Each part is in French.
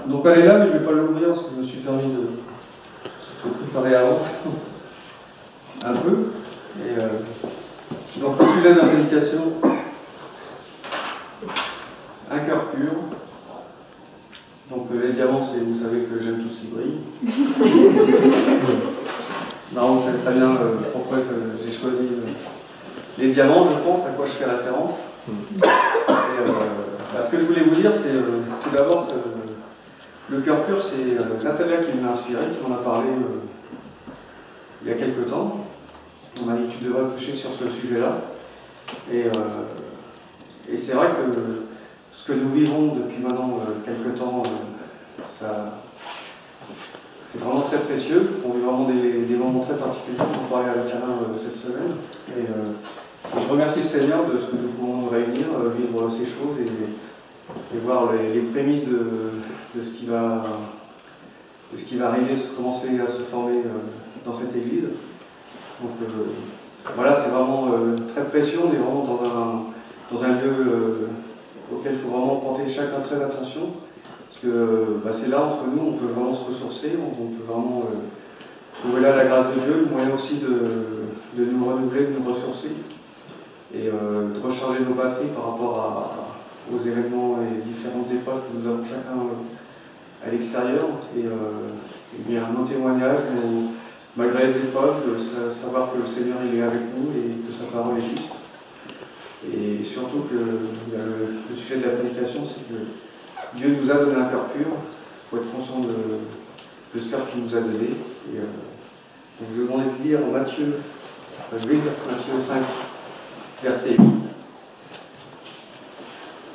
Donc elle est là, mais je ne vais pas l'ouvrir parce que je me suis permis de préparer avant un peu. Et, donc le sujet de la prédication, un cœur pur. Donc les diamants, vous savez que j'aime tout ce qui brille. Non, vous savez très bien pourquoi j'ai choisi les diamants, je pense, à quoi je fais référence. Et, ce que je voulais vous dire, c'est tout d'abord, le cœur pur, c'est Natalia qui m'a inspiré, qui m'en a parlé il y a quelques temps. On m'a dit que tu devrais prêcher sur ce sujet-là. Et c'est vrai que ce que nous vivons depuis maintenant quelques temps, c'est vraiment très précieux. On vit vraiment des moments très particuliers. On en parlait avec Alain cette semaine. Et je remercie le Seigneur de ce que nous pouvons nous réunir, vivre ces choses et voir les prémices de ce qui va arriver, commencer à se former dans cette église. Donc voilà, c'est vraiment très précieux. On est vraiment dans un lieu auquel il faut vraiment porter chacun très attention. Parce que c'est là, entre nous, on peut vraiment se ressourcer, on peut vraiment trouver là la grâce de Dieu, le moyen aussi de nous renouveler, de nous ressourcer et de recharger nos batteries par rapport aux événements et différentes épreuves que nous avons chacun à l'extérieur. Et bien nos témoignages, malgré les épreuves, savoir que le Seigneur il est avec nous et que sa parole est juste. Et surtout que le sujet de la prédication, c'est que Dieu nous a donné un cœur pur. Il faut être conscient de ce cœur qu'il nous a donné. Et, donc je vais demander de lire Matthieu 5, verset 8.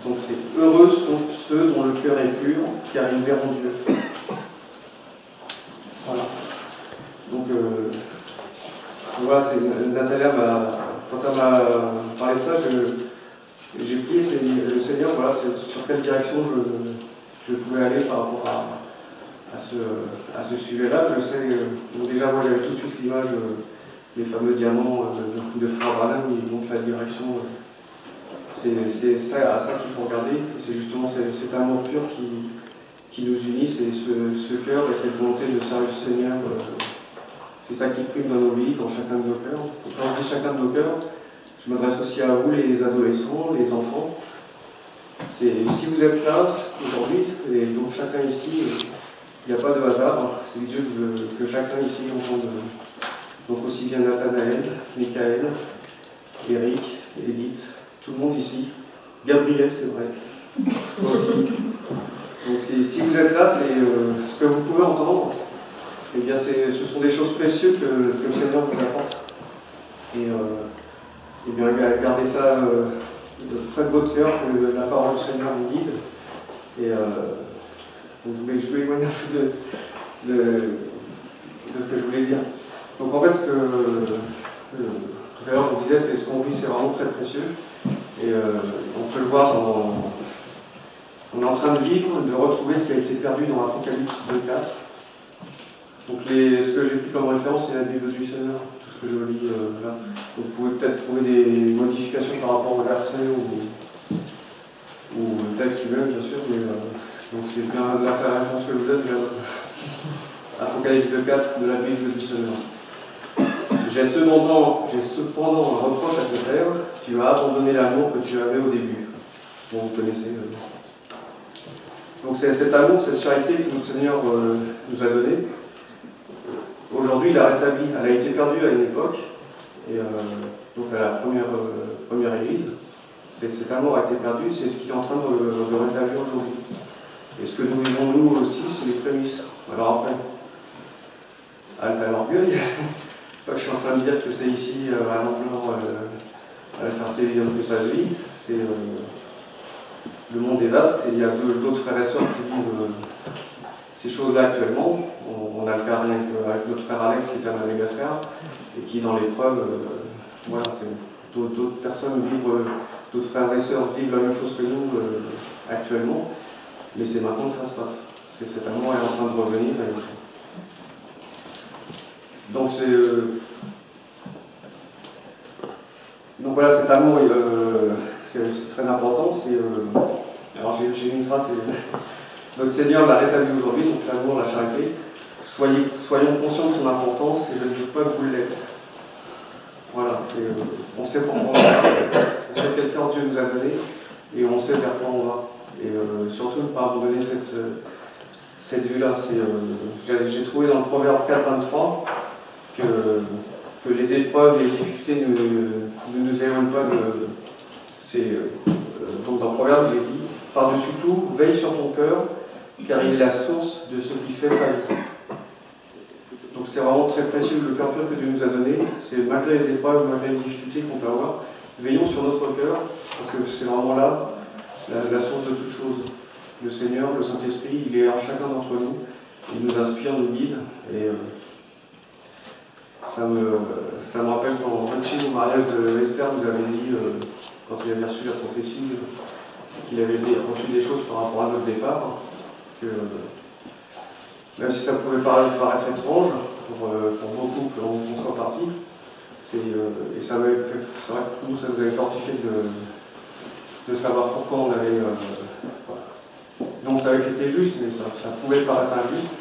Donc c'est « Heureux sont ceux dont le cœur est pur, car ils verront Dieu. » Voilà. Donc voilà, Natalia, quand elle m'a parlé de ça, j'ai prié le Seigneur, voilà, sur quelle direction je pouvais aller par rapport à ce sujet-là. Je sais, déjà moi j'avais tout de suite l'image des fameux diamants de Frère Branham, il montre la direction. C'est ça, à ça qu'il faut regarder. C'est justement cet amour pur qui nous unit, c'est ce cœur et cette volonté de servir le Seigneur. C'est ça qui prime dans nos vies, dans chacun de nos cœurs. Quand je dis chacun de nos cœurs, je m'adresse aussi à vous, les adolescents, les enfants. Si vous êtes là aujourd'hui, et donc chacun ici, il n'y a pas de hasard. C'est Dieu que chacun ici entende. Donc aussi bien Nathanaël, Michael, Eric, Edith, tout le monde ici. Gabriel, c'est vrai. Moi aussi. Donc si vous êtes là, c'est ce que vous pouvez entendre. Eh bien, ce sont des choses précieuses que le Seigneur vous apporte. Et bien, gardez ça près de votre cœur, que la parole du Seigneur vous guide. Et donc, je vais éloigner un peu de ce que je voulais dire. Donc, en fait, tout à l'heure, je vous disais, c'est ce qu'on vit, c'est vraiment très précieux. Et on peut le voir on est en train de vivre, de retrouver ce qui a été perdu dans l'Apocalypse 2.4. Donc ce que j'ai pris comme référence, c'est la Bible du Seigneur, tout ce que je lis là. Donc vous pouvez peut-être trouver des modifications par rapport au verset ou le texte lui-même, bien sûr, mais donc c'est bien la référence que je vous donne vers Apocalypse 2.4 de la Bible du Seigneur. J'ai cependant un reproche à te faire, tu as abandonné l'amour que tu avais au début. Bon, vous connaissez. Donc c'est cet amour, cette charité que notre Seigneur nous a donné. Aujourd'hui, il a rétabli. Elle a été perdue à une époque, et donc à la première église. Cet amour a été perdu, c'est ce qui est en train de rétablir aujourd'hui. Et ce que nous vivons nous aussi, c'est les prémices. Alors après, halte à l'orgueil. Pas que je suis en train de dire que c'est ici, à l'ampleur, à la Ferté-Ville que ça se vit. Le monde est vaste et il y a d'autres frères et sœurs qui vivent ces choses-là actuellement. On a le cas avec notre frère Alex qui est à Madagascar et qui, dans l'épreuve, voilà, d'autres personnes vivent, d'autres frères et sœurs vivent la même chose que nous actuellement, mais c'est maintenant que ça se passe. Cet amour est en train de revenir. Donc donc voilà, cet amour, c'est très important. Alors j'ai une phrase, Notre Seigneur l'a rétabli aujourd'hui, donc l'amour, la charité. Soyons conscients de son importance, et je ne doute pas que vous l'êtes. Voilà, on sait pourquoi on va, on sait quel cœur Dieu nous a donné, et on sait vers quoi on va. Et surtout ne pas abandonner cette vue-là. J'ai trouvé dans le Proverbe 4,23 que les épreuves et les difficultés ne nous éloignent pas de... donc dans le Proverbe, il est dit « Par-dessus tout, veille sur ton cœur, car il est la source de ce qui fait ta vie. » Donc c'est vraiment très précieux le cœur pur que Dieu nous a donné. C'est malgré les épreuves, malgré les difficultés qu'on peut avoir, veillons sur notre cœur, parce que c'est vraiment là la source de toute chose. Le Seigneur, le Saint-Esprit, il est en chacun d'entre nous. Il nous inspire, nous guide. Et ça me rappelle quand Richie, au mariage de Esther, nous avait dit, quand il avait reçu la prophétie, qu'il avait reçu des choses par rapport à notre départ, que même si ça pouvait paraître étrange pour beaucoup qu'on soit parti, et c'est vrai que pour nous, ça nous avait fortifié de savoir pourquoi on avait... Nous, on savait que c'était juste, mais ça pouvait paraître injuste.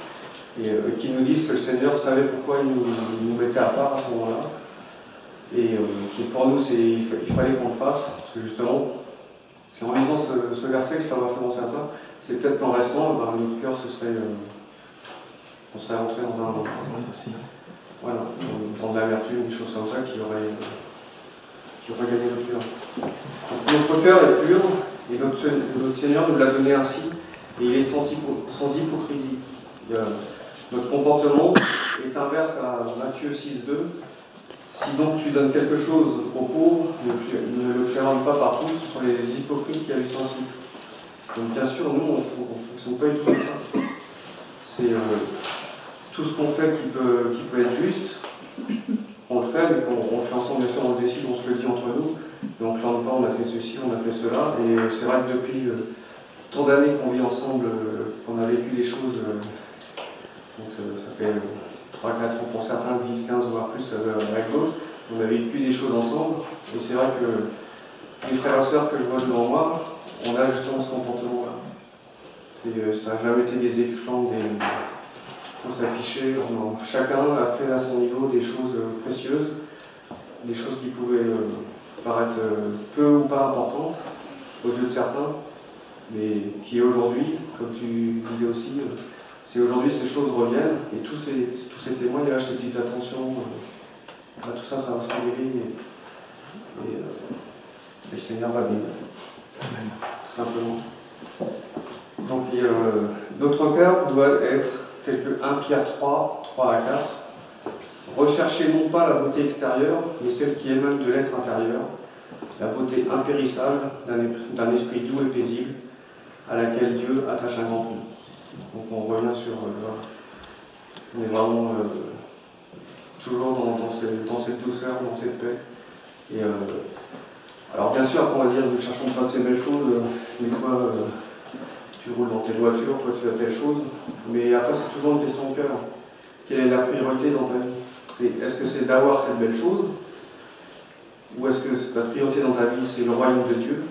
Et qu'ils nous disent que le Seigneur savait pourquoi il nous mettait à part à ce moment-là. Et qui pour nous, il fallait qu'on le fasse, parce que justement, c'est en lisant ce verset que ça m'a fait penser à ça. C'est peut-être qu'en restant, notre cœur on serait rentré dans de l'amertume, des choses comme ça qui auraient gagné notre cœur. Notre cœur est pur, et notre Seigneur nous l'a donné ainsi, et il est sans hypocrisie. Notre comportement est inverse à Matthieu 6,2. Si donc tu donnes quelque chose aux pauvres, ne le clamons pas partout, ce sont les hypocrites qui agissent ainsi. Donc bien sûr, nous, on ne fonctionne pas du tout comme ça. C'est tout ce qu'on fait qui peut être juste, on le fait, mais on le fait ensemble, bien sûr, on le décide, on se le dit entre nous. Mais on ne clame pas, on a fait ceci, on a fait cela. Et c'est vrai que depuis tant d'années qu'on vit ensemble, qu'on a vécu des choses, donc ça fait 3-4 ans pour certains, 10, 15 voire plus avec d'autres, on a vécu des choses ensemble. Et c'est vrai que les frères et sœurs que je vois devant moi, on a justement ce comportement-là. Ça n'a jamais été des éclats, on s'affichait, chacun a fait à son niveau des choses précieuses, des choses qui pouvaient paraître peu ou pas importantes aux yeux de certains, mais qui aujourd'hui, comme tu disais aussi, c'est aujourd'hui ces choses reviennent, et tous ces témoignages, ces petites attentions, tout ça, ça va se révéler, et le Seigneur va bien. Amen. Tout simplement. Donc notre cœur doit être tel que 1 Pierre 3 à 4. Recherchez non pas la beauté extérieure, mais celle qui émane de l'être intérieur, la beauté impérissable d'un esprit doux et paisible, à laquelle Dieu attache un grand prix. Donc on revient sur... on est vraiment toujours dans cette douceur, dans cette paix. Et, alors bien sûr, après on va dire, nous cherchons pas de ces belles choses, mais toi, tu roules dans telle voiture, toi tu as telle chose, mais après c'est toujours une question de cœur. Quelle est la priorité dans ta vie? Est-ce que c'est d'avoir cette belle chose, ou est-ce que la priorité dans ta vie c'est le royaume de Dieu?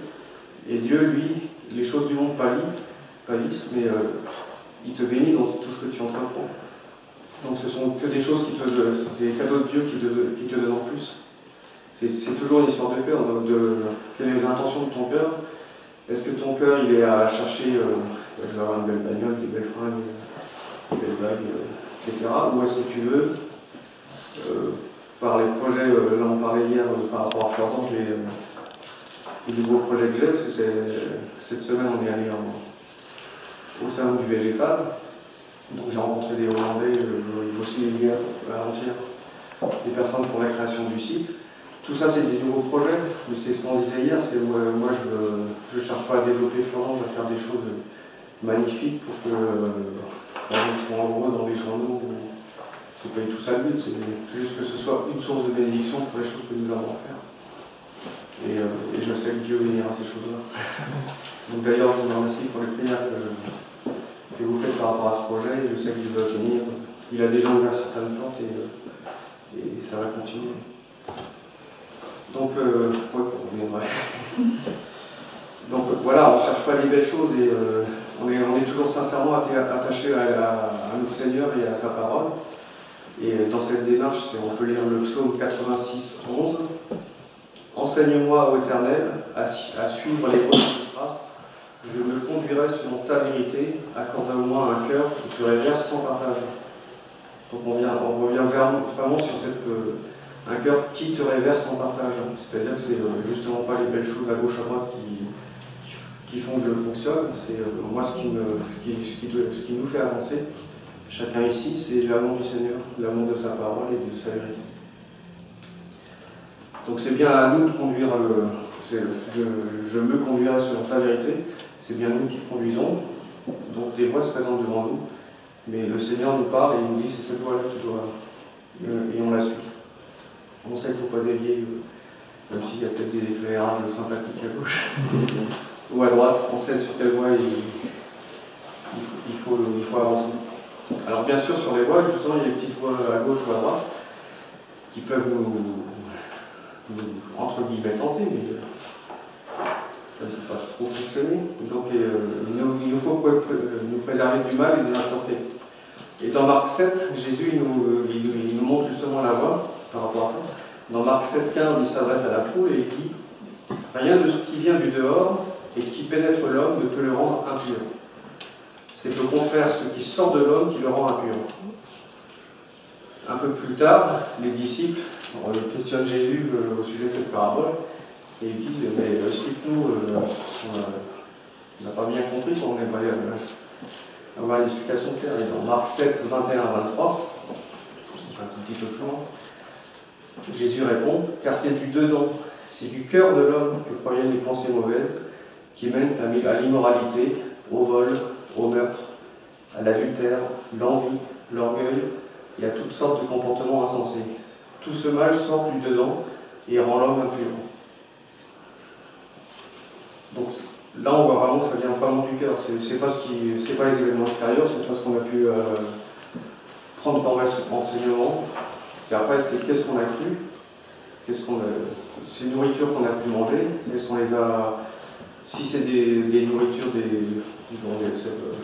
Et Dieu, lui, les choses du monde pâlissent, mais il te bénit dans tout ce que tu es en train de prendre. Donc ce sont que des choses c'est des cadeaux de Dieu qui te donnent en plus. C'est toujours une histoire de cœur, quelle est l'intention de ton cœur? Est-ce que ton cœur il est à chercher, je vais avoir une belle bagnole, des belles fringues, des belles bagues, etc. Ou est-ce que tu veux, par les projets, là on parlait hier par rapport à Florent, les nouveaux projets que j'ai, parce que cette semaine on est allé au salon du végétal, donc j'ai rencontré des Hollandais, aussi hier, avant-hier, des personnes pour la création du site. Tout ça, c'est des nouveaux projets, mais c'est ce qu'on disait hier, c'est moi je ne cherche pas à développer Florent, je vais faire des choses magnifiques pour que je sois en gros dans les journaux. C'est pas du tout ça le but, c'est juste que ce soit une source de bénédiction pour les choses que nous avons à faire. Et je sais que Dieu bénira ces choses-là. Donc d'ailleurs, je vous remercie pour les prières que vous faites par rapport à ce projet. Je sais qu'il va venir. Il a déjà ouvert certaines portes et ça va continuer. Donc, donc voilà, on ne cherche pas les belles choses et on est toujours sincèrement attaché à notre Seigneur et à sa parole. Et dans cette démarche, on peut lire le psaume 86, 11. Enseigne-moi, ô Éternel, à suivre les voies de tes grâces. Je me conduirai selon ta vérité. Accorde-moi un cœur qui te révère sans partage. Donc on revient vraiment sur un cœur qui te révère sans partage. C'est-à-dire que c'est justement pas les belles choses à gauche à droite qui font que je fonctionne. C'est moi ce qui nous fait avancer. Chacun ici, c'est l'amour du Seigneur, l'amour de sa parole et de sa vérité. Donc c'est bien à nous de conduire, je me conduirai selon ta vérité, c'est bien nous qui conduisons, donc des voies se présentent devant nous, mais le Seigneur nous parle et il nous dit c'est cette voie-là que tu dois, et on la suit. On sait qu'il ne faut pas dévier, même s'il y a peut-être des éclairages sympathiques à gauche ou à droite, on sait sur quelle voie il faut avancer. Alors bien sûr sur les voies, justement il y a des petites voies à gauche ou à droite qui peuvent nous entre guillemets tenter, mais ça ne peut pas trop fonctionner. Donc il nous faut nous préserver du mal et de l'impureté. Et dans Marc 7, Jésus il nous montre justement la voie par rapport à ça. Dans Marc 7, 15, il s'adresse à la foule et il dit « Rien de ce qui vient du dehors et qui pénètre l'homme ne peut le rendre impur. C'est au contraire ce qui sort de l'homme qui le rend impur. » Un peu plus tard, les disciples questionnent Jésus au sujet de cette parabole et ils disent « Mais explique-nous, on n'a pas bien compris, on aimerait avoir une explication claire. » Et dans Marc 7, 21 à 23, un tout petit peu plus loin, Jésus répond « Car c'est du dedans, c'est du cœur de l'homme que proviennent les pensées mauvaises qui mènent à l'immoralité, au vol, au meurtre, à l'adultère, l'envie, l'orgueil et à toutes sortes de comportements insensés. Tout ce mal sort du dedans et rend l'homme impur. » Donc là, on voit vraiment que ça vient vraiment du cœur. C'est pas les événements extérieurs, c'est pas ce qu'on a pu prendre par enseignement. Après, c'est qu'est-ce qu'on a cru, ces nourritures qu'on a pu manger, est-ce qu'on les a, si c'est des nourritures,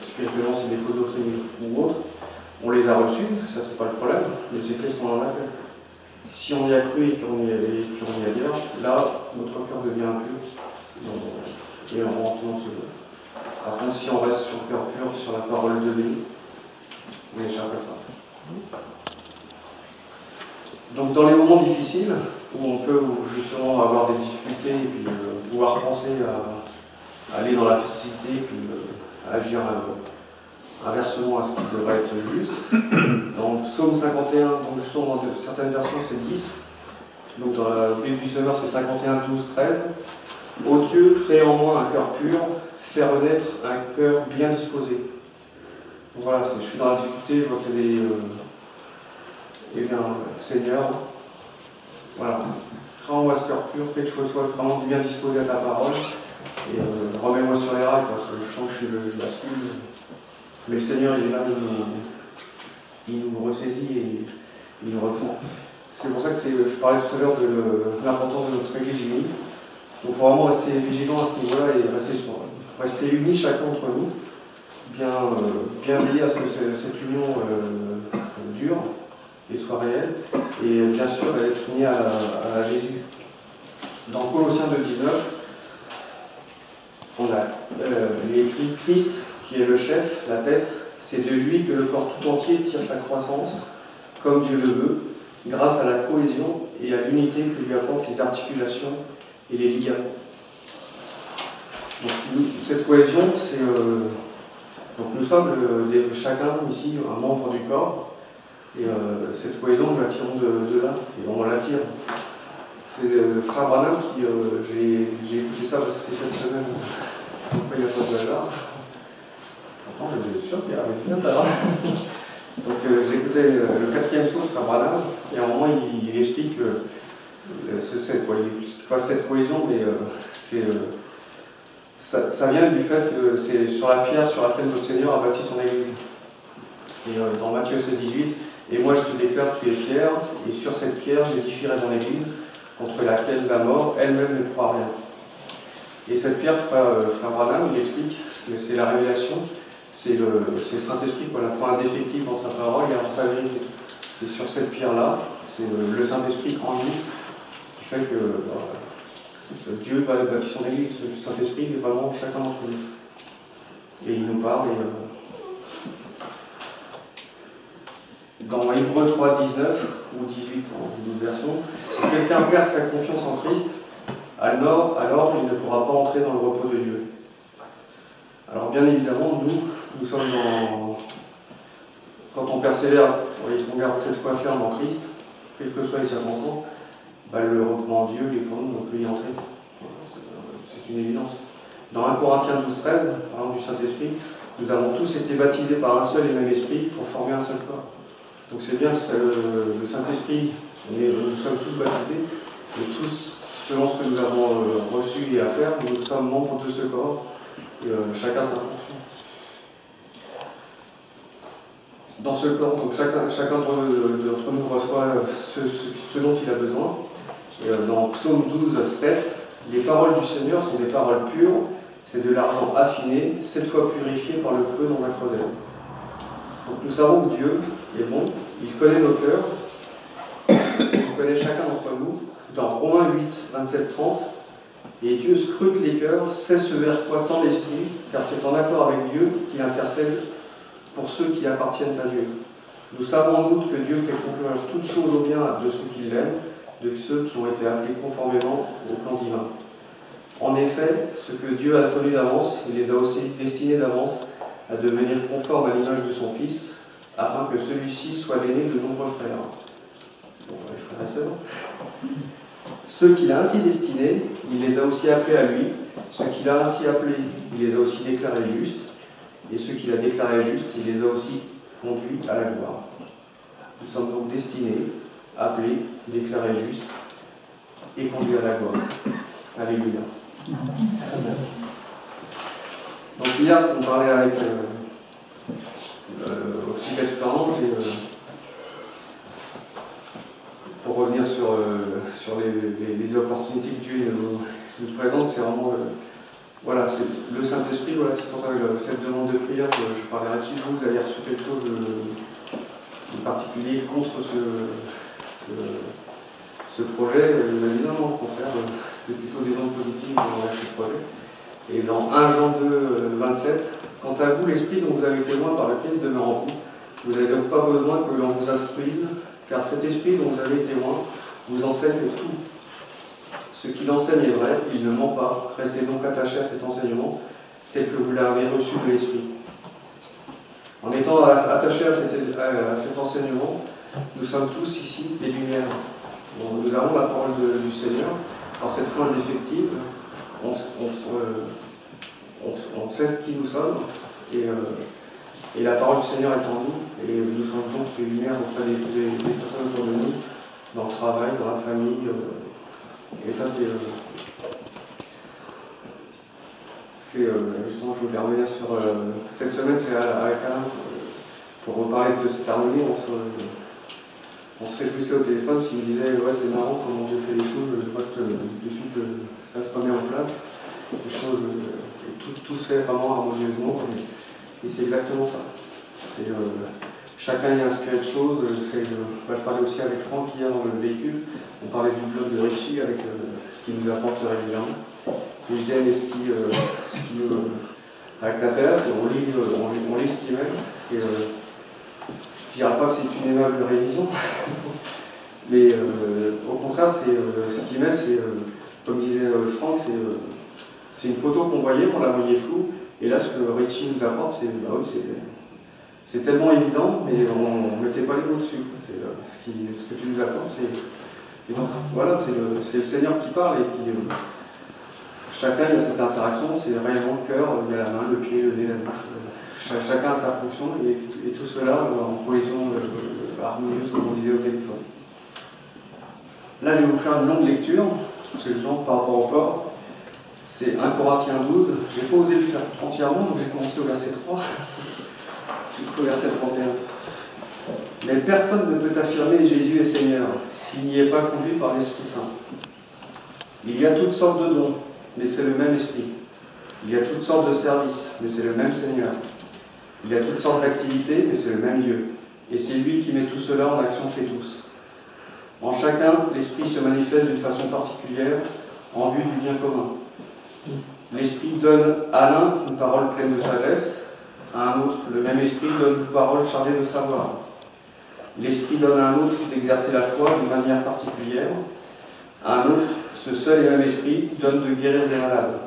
spirituellement c'est des fausses doctrines ou autres, on les a reçues, ça c'est pas le problème, mais c'est qu'est-ce qu'on en a fait. Si on y a cru et qu'on y a dit, là, notre cœur devient impur, et on rentre dans ce. Par contre, si on reste sur le cœur pur, sur la parole de Dieu, on échappe à ça. Donc dans les moments difficiles, où on peut justement avoir des difficultés et puis pouvoir penser à aller dans la facilité et puis à agir inversement à ce qui devrait être juste, dans Psaume 51, donc justement dans certaines versions c'est 10, donc dans la Bible du Semeur c'est 51, 12, 13. « Ô Dieu, crée en moi un cœur pur, fais renaître un cœur bien disposé. » Donc voilà, je suis dans la difficulté, je vois qu'il y a des... Eh bien, Seigneur, voilà, crée en moi ce cœur pur, fais que je sois vraiment bien disposé à ta parole, et remets-moi sur les rails, parce que je sens que je bascule. Mais le Seigneur, il est là, il nous ressaisit et il nous retourne. C'est pour ça que je parlais tout à l'heure de l'importance de notre Église unie. Donc il faut vraiment rester vigilant à ce niveau-là et rester unis chacun entre nous, bien veiller à ce que cette union dure et soit réelle, et bien sûr être unis à Jésus. Dans Colossiens 2,19, on a écrit Christ qui est le chef, la tête, c'est de lui que le corps tout entier tire sa croissance, comme Dieu le veut, grâce à la cohésion et à l'unité que lui apportent les articulations et les ligaments. Donc, cette cohésion, c'est... donc nous sommes chacun ici un membre du corps, et cette cohésion, nous la tirons de là, et on l'attire. C'est Frère Branham qui... j'ai écouté ça, c'était cette semaine, pourquoi il n'y a pas de hasard. Pourtant, je suis sûr qu'il y avait bien d'avant. Donc j'ai écouté le 4e psaume de Frère Branham, et à un moment il explique que pas cette cohésion, mais ça vient du fait que c'est sur la pierre sur laquelle notre Seigneur a bâti son Église. Et dans Matthieu 16, 18, « Et moi je te déclare, tu es pierre, et sur cette pierre j'édifierai mon Église, contre laquelle la mort elle-même ne pourra rien. » Et cette pierre, Frère Branham, il explique que c'est la révélation, c'est le Saint-Esprit, quoi, la foi indéfectible en sa parole et en sa vérité. C'est sur cette pierre-là, c'est le Saint-Esprit en nous, qui fait que Dieu bâtit son Église. Le Saint-Esprit est vraiment chacun d'entre nous. Et il nous parle. Dans Hébreux 3, 19 ou 18 en d'autres versions, si quelqu'un perd sa confiance en Christ, alors il ne pourra pas entrer dans le repos de Dieu. Alors bien évidemment, nous sommes quand on persévère et qu'on garde cette foi ferme en Christ, quelles que soient les circonstances, le repos en Dieu, les pour nous, on peut y entrer. C'est une évidence. Dans 1 Corinthiens 12, 13, parlant du Saint-Esprit, nous avons tous été baptisés par un seul et même esprit pour former un seul corps. Donc c'est bien que le Saint-Esprit, nous sommes tous baptisés, et tous, selon ce que nous avons reçu et à faire, nous sommes membres de ce corps, et chacun sa fonction. Dans ce corps, donc chacun d'entre nous reçoit ce dont il a besoin. Et dans Psaume 12, 7, les paroles du Seigneur sont des paroles pures, c'est de l'argent affiné, 7 fois purifié par le feu dans la creux d'elle. Donc nous savons que Dieu est bon, il connaît nos cœurs, il connaît chacun d'entre nous. Dans Romains 8, 27, 30, et Dieu scrute les cœurs, sait ce vers quoi tend l'esprit, car c'est en accord avec Dieu qu'il intercède pour ceux qui appartiennent à Dieu. Nous savons en outre que Dieu fait concourir toutes choses au bien de ceux qui l'aiment, de ceux qui ont été appelés conformément au plan divin. En effet, ce que Dieu a connu d'avance, il les a aussi destinés d'avance à devenir conformes à l'image de son Fils, afin que celui-ci soit l'aîné de nombreux frères. Bonjour les frères et sœurs. Ceux qu'il a ainsi destinés, il les a aussi appelés à lui. Ceux qu'il a ainsi appelés, il les a aussi déclarés justes. Et ceux qu'il a déclarés justes, il les a aussi conduits à la gloire. Nous sommes donc destinés, appelés, déclarés justes et conduits à la gloire. Alléluia. Donc hier, on parlait avec aussi Beth Fernand, pour revenir sur les opportunités que Dieu nous présente, c'est vraiment voilà, c'est le Saint-Esprit, voilà, c'est pour ça que cette demande de prière, je parlais à Rachid, vous avez reçu quelque chose de particulier contre ce projet. Il m'a dit non, au contraire, c'est plutôt des ondes positives dans ce projet. Et dans 1 Jean 2, 27, quant à vous, l'Esprit dont vous avez été témoin par le Christ demeure en vous. Vous n'avez donc pas besoin que l'on vous instruise, car cet Esprit dont vous avez été témoin vous enseigne tout. Ce qu'il enseigne est vrai, il ne ment pas. Restez donc attachés à cet enseignement, tel que vous l'avez reçu de l'Esprit. En étant attachés à cet enseignement, nous sommes tous ici des lumières. Nous avons la parole du Seigneur. Par cette foi indéfectible, on sait qui nous sommes, et la parole du Seigneur est en nous, et nous sommes donc des lumières auprès des personnes autour de nous, dans le travail, dans la famille. Et ça, justement, je voulais revenir sur cette semaine, c'est avec Alain, pour reparler de cette harmonie. On se réjouissait au téléphone, parce qu'il me disait ouais, c'est marrant comment Dieu fait les choses. Je vois que depuis que ça se remet en place, les choses, tout se fait vraiment harmonieusement, et c'est exactement ça. Chacun y est inspiré de choses. Je parlais aussi avec Franck hier dans le véhicule. On parlait du blog de Richie avec ce qu'il nous apporte régulièrement. Et je disais, mais avec Nathalie, on lit ce qu'il met. Et, je ne dirais pas que c'est une aimable révision, mais au contraire, ce qu'il met, c'est, comme disait Franck, c'est une photo qu'on voyait, on la voyait floue. Et là, ce que Richie nous apporte, c'est tellement évident, mais on ne mettait pas les mots dessus. Ce que tu nous apportes, et donc voilà, c'est le Seigneur qui parle, et qui chacun il a cette interaction, c'est réellement le cœur, il y a la main, le pied, le nez, la bouche. Chacun a sa fonction, et tout cela en cohésion harmonieuse, comme on disait au téléphone. Là, je vais vous faire une longue lecture, parce que justement par rapport au corps, c'est 1 Corinthiens 12. Je n'ai pas osé le faire entièrement, donc j'ai commencé au verset 3 jusqu'au verset 31. Mais personne ne peut affirmer Jésus est Seigneur s'il n'y est pas conduit par l'Esprit Saint. Il y a toutes sortes de dons, mais c'est le même Esprit. Il y a toutes sortes de services, mais c'est le même Seigneur. Il a toutes sortes d'activités, mais c'est le même Dieu. Et c'est lui qui met tout cela en action chez tous. En chacun, l'Esprit se manifeste d'une façon particulière en vue du bien commun. L'Esprit donne à l'un une parole pleine de sagesse, à un autre, le même Esprit donne une parole chargée de savoir. L'Esprit donne à un autre d'exercer la foi d'une manière particulière, à un autre, ce seul et même Esprit donne de guérir des malades.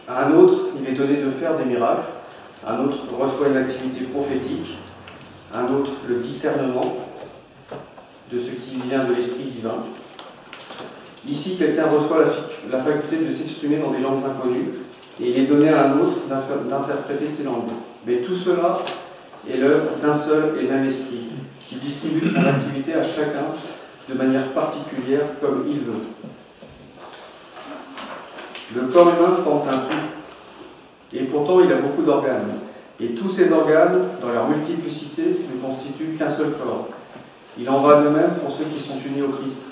À un autre, il est donné de faire des miracles, un autre reçoit une activité prophétique, un autre le discernement de ce qui vient de l'Esprit divin. Ici, quelqu'un reçoit la faculté de s'exprimer dans des langues inconnues, et il est donné à un autre d'interpréter ces langues. Mais tout cela est l'œuvre d'un seul et même Esprit, qui distribue son activité à chacun de manière particulière comme il veut. Le corps humain forme un tout, et pourtant il a beaucoup d'organes. Et tous ces organes, dans leur multiplicité, ne constituent qu'un seul corps. Il en va de même pour ceux qui sont unis au Christ.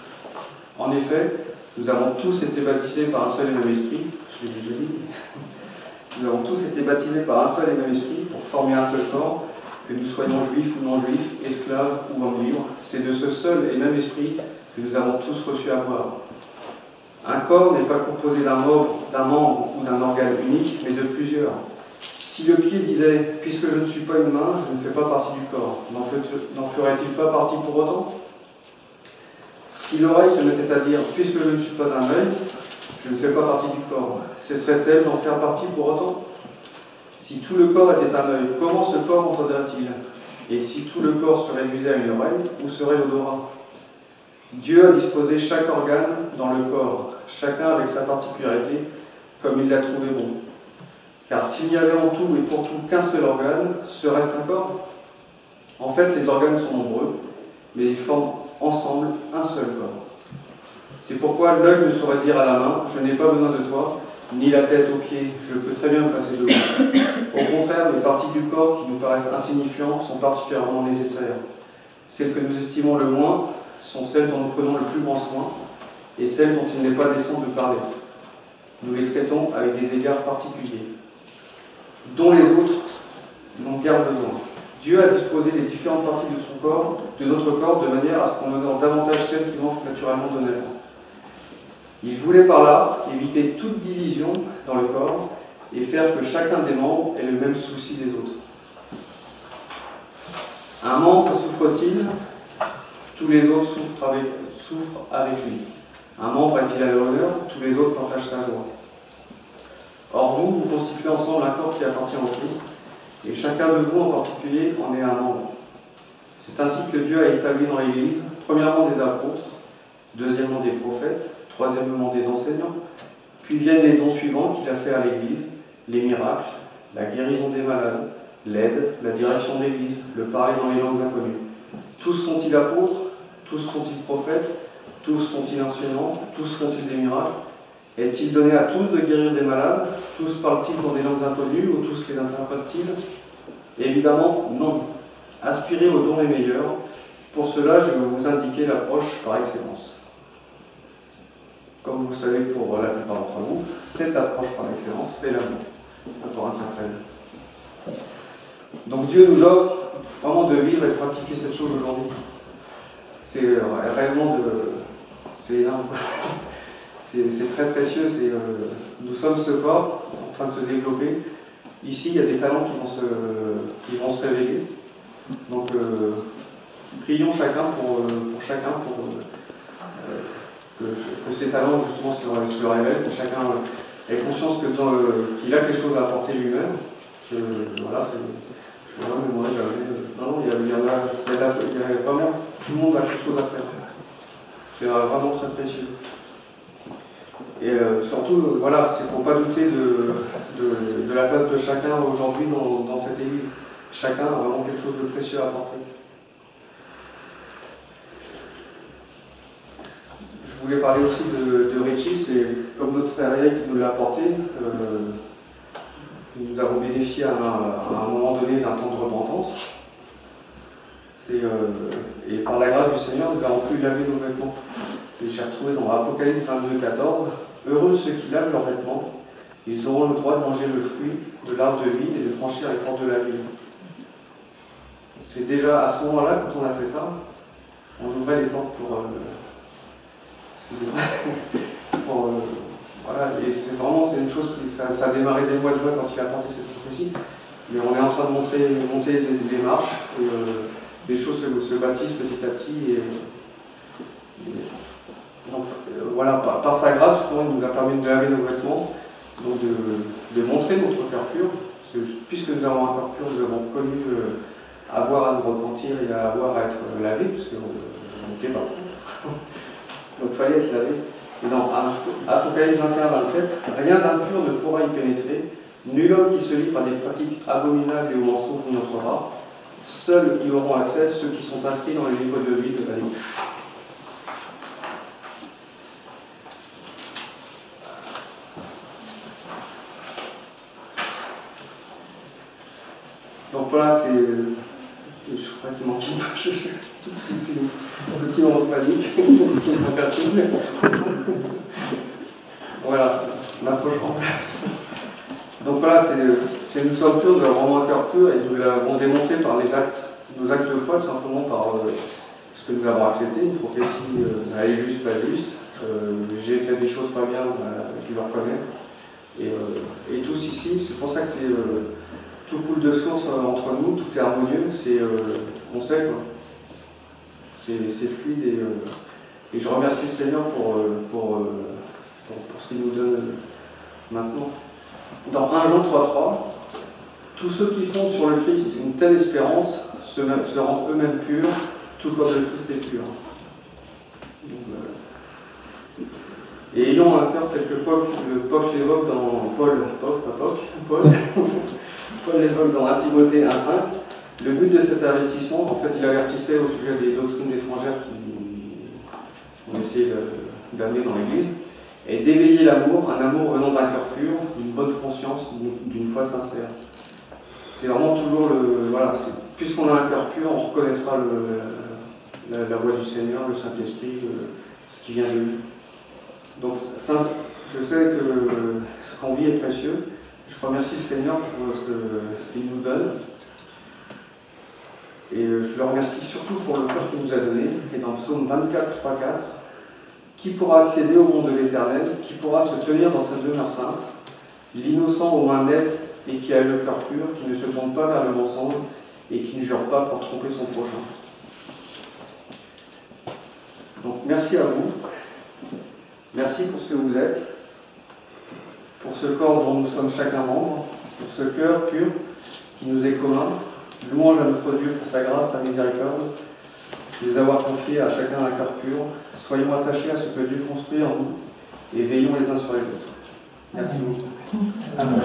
En effet, nous avons tous été baptisés par un seul et même Esprit, je l'ai déjà dit, nous avons tous été baptisés par un seul et même Esprit pour former un seul corps, que nous soyons juifs ou non juifs, esclaves ou hommes libres. C'est de ce seul et même Esprit que nous avons tous reçu à boire. Un corps n'est pas composé d'un membre ou d'un organe unique, mais de plusieurs. Si le pied disait « Puisque je ne suis pas une main, je ne fais pas partie du corps », n'en ferait-il pas partie pour autant? Si l'oreille se mettait à dire « Puisque je ne suis pas un œil, je ne fais pas partie du corps », cesserait-elle d'en faire partie pour autant? Si tout le corps était un œil, comment ce corps entrerait-il? Et si tout le corps se réduisait à une oreille, où serait l'odorat? Dieu a disposé chaque organe dans le corps, chacun avec sa particularité, comme il l'a trouvé bon. Car s'il n'y avait en tout et pour tout qu'un seul organe, serait-ce un corps? En fait, les organes sont nombreux, mais ils forment ensemble un seul corps. C'est pourquoi l'œil ne saurait dire à la main « Je n'ai pas besoin de toi », ni la tête aux pieds, je peux très bien me passer de vous. Au contraire, les parties du corps qui nous paraissent insignifiantes sont particulièrement nécessaires. Celles que nous estimons le moins sont celles dont nous prenons le plus grand soin et celles dont il n'est pas décent de parler. Nous les traitons avec des égards particuliers, dont les autres n'ont guère besoin. Dieu a disposé les différentes parties de notre corps, de manière à ce qu'on honore davantage celles qui manquent naturellement d'honneur. Il voulait par là éviter toute division dans le corps et faire que chacun des membres ait le même souci des autres. Un membre souffre-t-il, tous les autres souffrent avec lui. Un membre est-il à l'honneur, tous les autres partagent sa joie. Or vous constituez ensemble un corps qui appartient au Christ, et chacun de vous en particulier en est un membre. C'est ainsi que Dieu a établi dans l'Église, premièrement des apôtres, deuxièmement des prophètes, troisièmement des enseignants, puis viennent les dons suivants qu'il a fait à l'Église, les miracles, la guérison des malades, l'aide, la direction d'Église, le parler dans les langues inconnues. Tous sont-ils apôtres? Tous sont-ils prophètes? Tous sont-ils enseignants? Tous font-ils des miracles? Est-il donné à tous de guérir des malades? Tous parlent-ils dans des langues inconnues ou tous les interprètent-ils? Évidemment, non. Aspirez aux dons les meilleurs. Pour cela, je vais vous indiquer l'approche par excellence. Comme vous le savez pour la plupart d'entre vous, cette approche par excellence, c'est l'amour. Corinthiens 13. Donc Dieu nous offre vraiment de vivre et de pratiquer cette chose aujourd'hui. C'est réellement c'est énorme. C'est très précieux. Nous sommes ce corps en train de se développer. Ici, il y a des talents qui vont se révéler. Donc, prions chacun pour que ces talents justement se révèlent, que chacun ait conscience qu'il a quelque chose à apporter lui-même. Voilà, il y a vraiment, tout le monde a quelque chose à faire. C'est vraiment très précieux. Et surtout, voilà, c'est pour ne pas douter de la place de chacun aujourd'hui dans cette église. Chacun a vraiment quelque chose de précieux à apporter. Je voulais parler aussi de Richie, c'est comme notre frère Eric qui nous l'a apporté. Nous avons bénéficié à un moment donné d'un temps de repentance. Et par la grâce du Seigneur, nous avons pu laver nos vêtements. Et j'ai retrouvé dans Apocalypse 22, 14, « Heureux ceux qui lavent leurs vêtements, Ils auront le droit de manger le fruit de l'arbre de vie et de franchir les portes de la ville. C'est déjà à ce moment-là, quand on a fait ça, on ouvrait les portes pour... excusez-moi. Voilà, et c'est vraiment une chose qui ça a démarré dès le mois de juin quand il a porté cette prophétie. Mais on est en train de monter les marches, et les choses se bâtissent petit à petit. Donc, voilà, par sa grâce, il nous a permis de laver nos vêtements, donc de montrer notre cœur pur. Parce que, puisque nous avons un cœur pur, nous avons connu avoir à nous repentir et à avoir à être lavé, parce qu'on n'était pas. Donc il fallait être lavé. Et dans Apocalypse 21-27, rien d'impur ne pourra y pénétrer, nul homme qui se lie par des pratiques abominables et aux mensonges n'y entrera. Seuls y auront accès ceux qui sont inscrits dans les livres de vie de la vie. Donc voilà, c'est... Je crois qu'il manque une page. Un petit moment de panique. Voilà, on approche. Donc voilà, nous sommes purs, nous avons vraiment un cœur pur et nous l'avons démontré par nos actes de foi, simplement par ce que nous avons accepté, une prophétie, elle est juste, pas juste. J'ai fait des choses pas bien, je le reconnais. Et tous ici, c'est pour ça que tout coule de source entre nous, tout est harmonieux, on sait quoi. C'est fluide et je remercie le Seigneur pour ce qu'il nous donne maintenant. Dans 1 Jean 3,3, tous ceux qui fondent sur le Christ une telle espérance se rendent eux-mêmes purs, tout comme le Christ est pur. Et ayant un cœur tel que Paul l'évoque dans Paul l'évoque dans 1 Timothée 1,5, le but de cet avertissement, en fait, il avertissait au sujet des doctrines étrangères qu'on essayait d'amener dans l'Église, et d'éveiller l'amour, un amour venant d'un cœur pur, d'une bonne conscience, d'une foi sincère. C'est vraiment toujours voilà, puisqu'on a un cœur pur, on reconnaîtra la voix du Seigneur, le Saint-Esprit, ce qui vient de lui. Donc, ça, je sais que ce qu'on vit est précieux. Je remercie le Seigneur pour ce qu'il nous donne. Et je le remercie surtout pour le cœur qu'il nous a donné. Et dans Psaume 24, 3, 4, qui pourra accéder au monde de l'Éternel, qui pourra se tenir dans sa demeure sainte, l'innocent aux mains nettes et qui a le cœur pur, qui ne se tourne pas vers le mensonge et qui ne jure pas pour tromper son prochain. Donc merci à vous. Merci pour ce que vous êtes, pour ce corps dont nous sommes chacun membre, pour ce cœur pur qui nous est commun. Louange à notre Dieu pour sa grâce, sa miséricorde, de nous avoir confié à chacun un cœur pur. Soyons attachés à ce que Dieu construit en nous et veillons les uns sur les autres. Merci beaucoup. Amen.